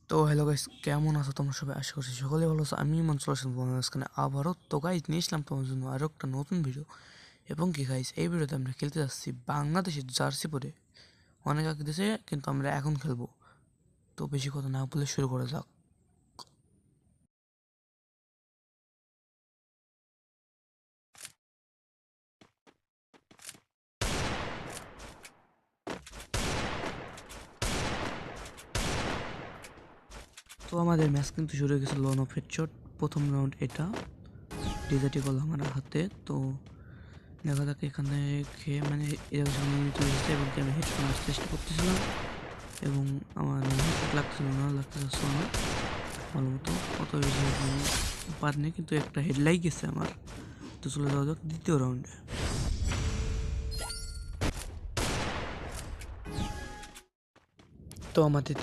তো hello guys, কেমন আছো তোমরা সবাই? আশা করছি সকলে ভালো আছো। আমি ইমান চলে আসলাম তোমাদের মাঝখানে আবারও। তো গাইস, নিয়ে আসলাম তোমার জন্য আরও একটা নতুন ভিডিও। এবং কি গাইস, এই ভিডিওতে আমরা খেলতে যাচ্ছি বাংলাদেশের জার্সি পরে। অনেক আগে দেশে, কিন্তু আমরা এখন খেলবো। তো বেশি কথা না বলে শুরু করা যাক। তো আমাদের ম্যাচ কিন্তু শুরু হয়ে গেছে লোন অফ হেডশট। প্রথম রাউন্ড এটা ডিজার্টি গল আমার হাতে। তো দেখা যাক এখানে খেয়ে মানে এরকম সামনে চলে এসেছে এবং কি আমি হেড করার চেষ্টা করতেছিলাম এবং আমার হেডশট লাগছিল না, লাগতে চাচ্ছিল না ভালো মতো। অত বেশি পারিনি, কিন্তু একটা হেডলাইট গেছে আমার। তো চলে যাওয়া যাক দ্বিতীয় রাউন্ডে। তো আমাদের